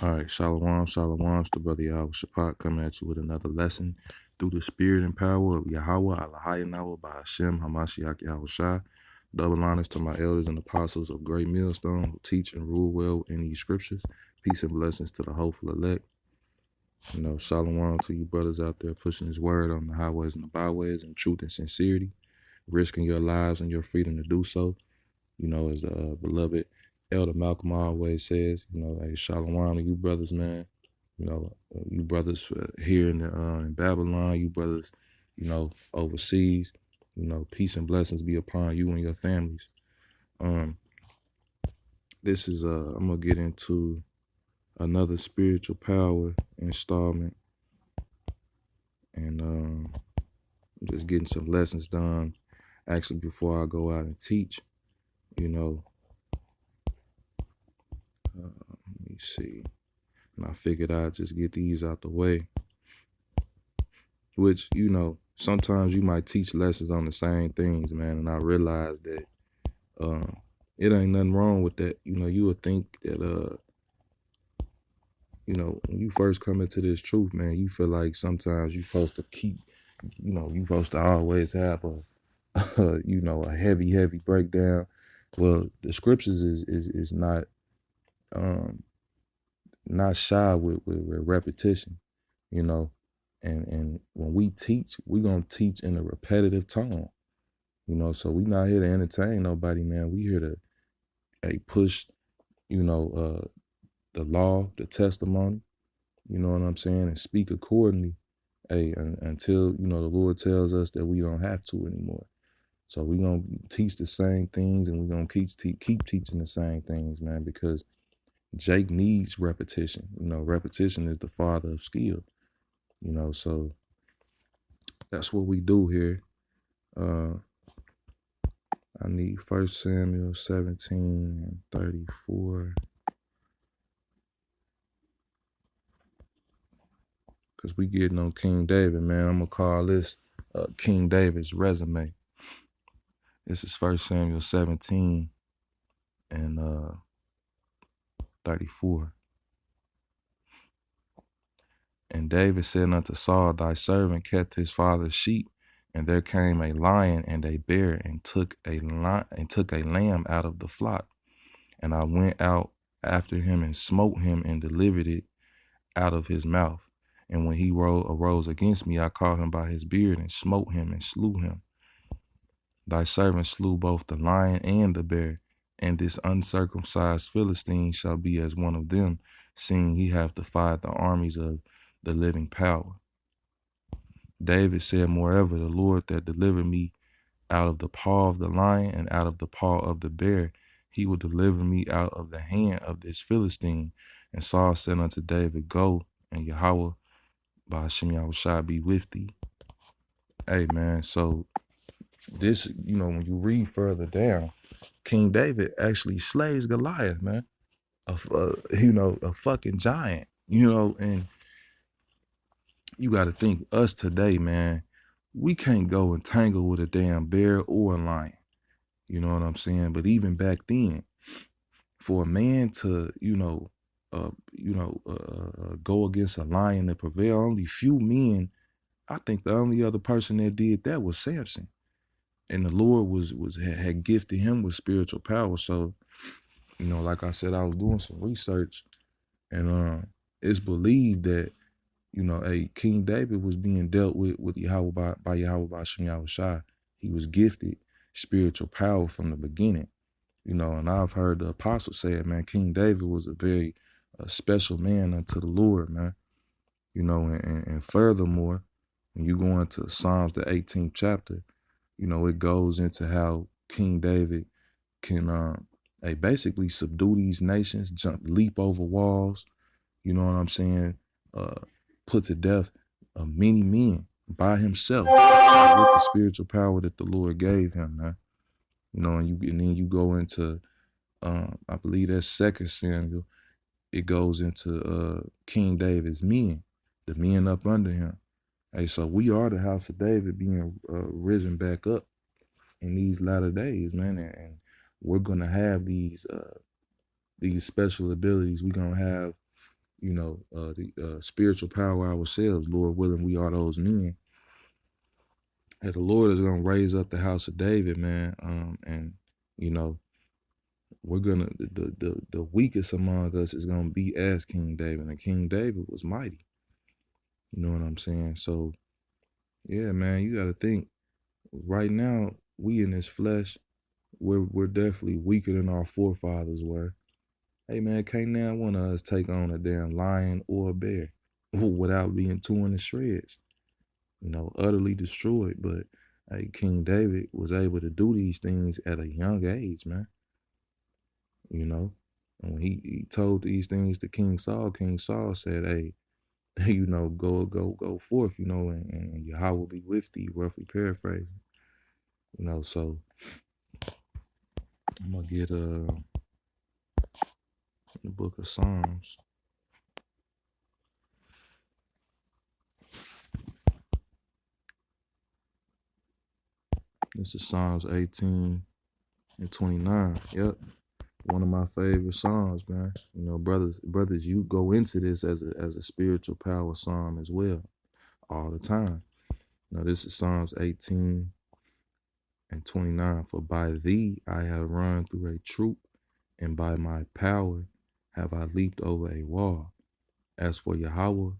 All right, Shalom, Shalom. It's the brother Yahweh Shapat coming at you with another lesson through the spirit and power of Yahweh, Alahayanawa, by Hashem, Hamashiach, Yahweh Shai. Double honors to my elders and apostles of Great Millstone who teach and rule well in these scriptures. Peace and blessings to the hopeful elect. Shalom to you brothers out there pushing his word on the highways and the byways in truth and sincerity, risking your lives and your freedom to do so. As the beloved Elder Malcolm always says, hey, shalom to you brothers, man. You brothers here in Babylon, you brothers, overseas, peace and blessings be upon you and your families. This is, I'm going to get into another spiritual power installment, and just getting some lessons done. Actually, before I go out and teach, let me see. And I figured I'd just get these out the way. Which, sometimes you might teach lessons on the same things, man. And I realized that it ain't nothing wrong with that. You would think that, when you first come into this truth, man, you feel like sometimes you're supposed to keep, you're supposed to always have a heavy breakdown. Well, the scriptures is not shy with repetition, and when we teach, we're going to teach in a repetitive tone, so we not here to entertain nobody, man. We here to push, the law, the testimony, you know what I'm saying, and speak accordingly, until, the Lord tells us that we don't have to anymore. So we're going to teach the same things, and we're going to keep teaching the same things, man, because Jake needs repetition. Repetition is the father of skill, so that's what we do here. I need 1 Samuel 17 and 34. Because we getting on King David, man. I'm going to call this King David's resume. This is 1 Samuel 17 and 34. And David said unto Saul, thy servant kept his father's sheep, and there came a lion and a bear and took a lamb out of the flock. And I went out after him and smote him and delivered it out of his mouth. And when he arose against me, I caught him by his beard and smote him and slew him. Thy servant slew both the lion and the bear, and this uncircumcised Philistine shall be as one of them, seeing he hath defied the armies of the living power. David said, moreover, the Lord that delivered me out of the paw of the lion and out of the paw of the bear, he will deliver me out of the hand of this Philistine. And Saul said unto David, go, and Yahweh by Hashem Yahweh Shai be with thee. Hey, man, so this, when you read further down, King David actually slays Goliath, man. A fucking giant, and you got to think, us today, man, we can't go and tangle with a damn bear or a lion. You know what I'm saying? But even back then, for a man to, go against a lion and prevail, only few men, I think the only other person that did that was Samson. And the Lord had gifted him with spiritual power. So, like I said, I was doing some research, and it's believed that, King David was being dealt with Yahweh by Yahweh by Hashem Yahweh Shai. He was gifted spiritual power from the beginning, and I've heard the apostle say it, man, King David was a very special man unto the Lord, man, and furthermore, when you go into Psalms, the 18th chapter, it goes into how King David can basically subdue these nations, leap over walls, you know what I'm saying, put to death many men by himself with the spiritual power that the Lord gave him, man. And then you go into, I believe that's 2 Samuel. It goes into King David's men, the men up under him. Hey, so we are the house of David being risen back up in these latter days, man, and we're gonna have these special abilities. We're gonna have, the spiritual power ourselves. Lord willing, we are those men. And the Lord is gonna raise up the house of David, man. And you know, we're gonna the weakest among us is gonna be as King David, and King David was mighty. You know what I'm saying? So yeah, man, you gotta think. Right now, we in this flesh, we're definitely weaker than our forefathers were. Hey man, can't now one of us take on a damn lion or a bear without being torn to shreds, utterly destroyed. But hey, King David was able to do these things at a young age, man. You know, and when he told these things to King Saul said, "Hey, go forth, and Yahweh will be with thee." Roughly paraphrasing, So I'm gonna get the book of Psalms. This is Psalms 18 and 29. Yep. One of my favorite psalms, man. Brothers, you go into this as a spiritual power psalm as well, all the time. Now this is Psalms 18 and 29. For by thee I have run through a troop, and by my power have I leaped over a wall. As for Yahweh,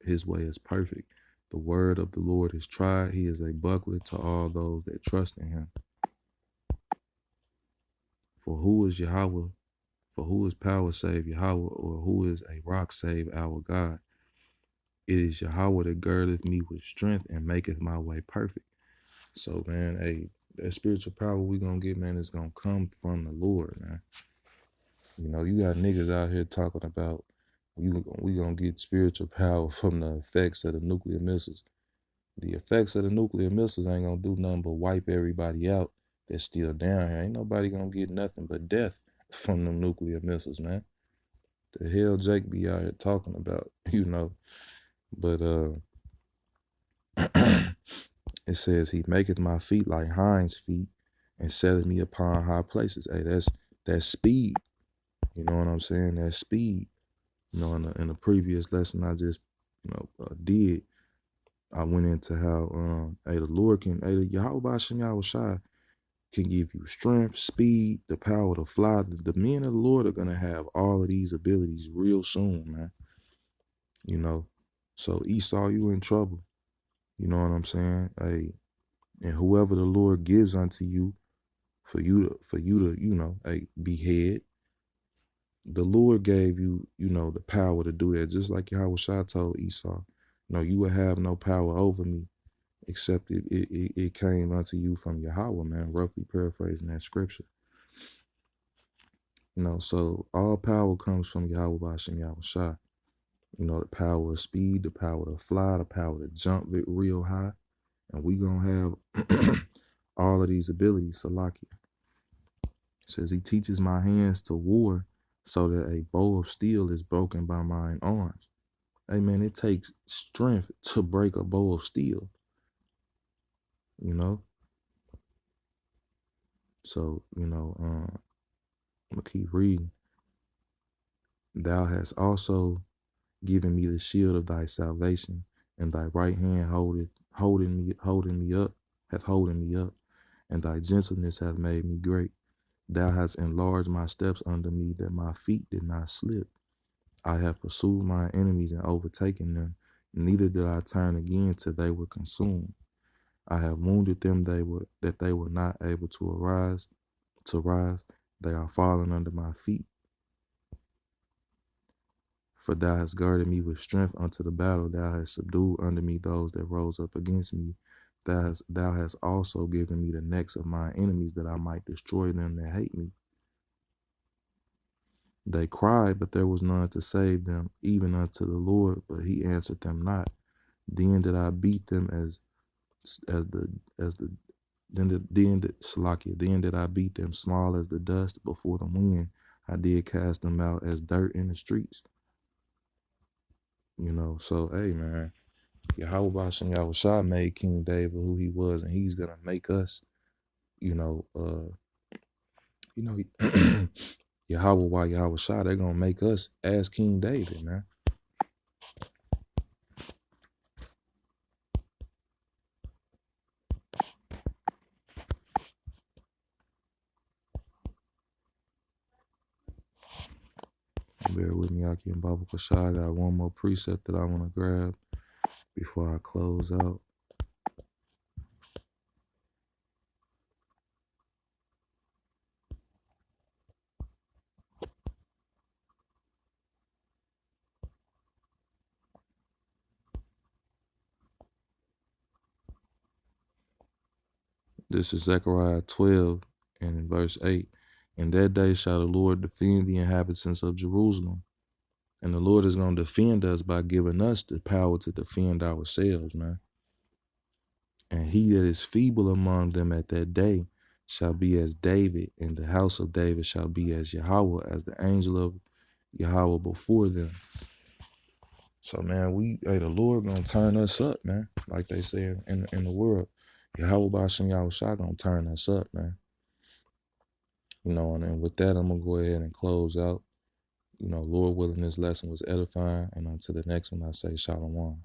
his way is perfect. The word of the Lord is tried. He is a buckler to all those that trust in him. For who is Yahweh? For who is power save Yahweh, or who is a rock save our God? It is Yahweh that girdeth me with strength and maketh my way perfect. So, man, hey, that spiritual power we gonna get, man, is gonna come from the Lord, man. You got niggas out here talking about we gonna get spiritual power from the effects of the nuclear missiles. The effects of the nuclear missiles ain't gonna do nothing but wipe everybody out that's still down here. Ain't nobody gonna get nothing but death from them nuclear missiles, man. The hell Jake be out here talking about, But it says he maketh my feet like hinds feet and setteth me upon high places. Hey, that's speed. You know what I'm saying? That's speed. In the previous lesson I just, did, I went into how, the Lord can, the Yahweh Hashem Yahweh Shai can give you strength, speed, the power to fly. The men of the Lord are going to have all of these abilities real soon, man. So Esau, you in trouble. You know what I'm saying? Hey, and whoever the Lord gives unto you for you to, hey, behead, the Lord gave you, the power to do that. Just like Yahweh Shai told Esau, you will have no power over me except it came unto you from Yahweh, man, roughly paraphrasing that scripture. So all power comes from Yahweh Bashem Yahweh Shai. The power of speed, the power to fly, the power to jump real high. And we gonna have all of these abilities, Salakia. Says he teaches my hands to war so that a bow of steel is broken by mine arms. Hey man, it takes strength to break a bow of steel. So, I'm gonna keep reading. Thou hast also given me the shield of thy salvation, and thy right hand holding me up, and thy gentleness hath made me great. Thou hast enlarged my steps under me, that my feet did not slip. I have pursued my enemies and overtaken them, neither did I turn again till they were consumed. I have wounded them that they were not able to rise. They are fallen under my feet. For thou hast girded me with strength unto the battle. Thou hast subdued under me those that rose up against me. Thou hast also given me the necks of my enemies, that I might destroy them that hate me. They cried, but there was none to save them, even unto the Lord, but he answered them not. Then did I beat them then did I beat them small as the dust before the wind. I did cast them out as dirt in the streets. So hey man, Yahweh Bashem Yahweh Shai made King David who he was, and he's gonna make us, Yahweh Yahweh Shai, they're gonna make us as King David, man. Bear with me, Aki and Baba Kashai. I got one more precept that I want to grab before I close out. This is Zechariah 12 and verse 8. In that day shall the Lord defend the inhabitants of Jerusalem. And the Lord is going to defend us by giving us the power to defend ourselves, man. And he that is feeble among them at that day shall be as David, and the house of David shall be as Yahweh, as the angel of Yahweh before them. So, man, the Lord gonna turn us up, man. Like they say in the world, Yahweh Bashim Yahushua gonna turn us up, man. You know, and with that, I'm gonna go ahead and close out. You know, Lord willing, this lesson was edifying, and until the next one, I say Shalom.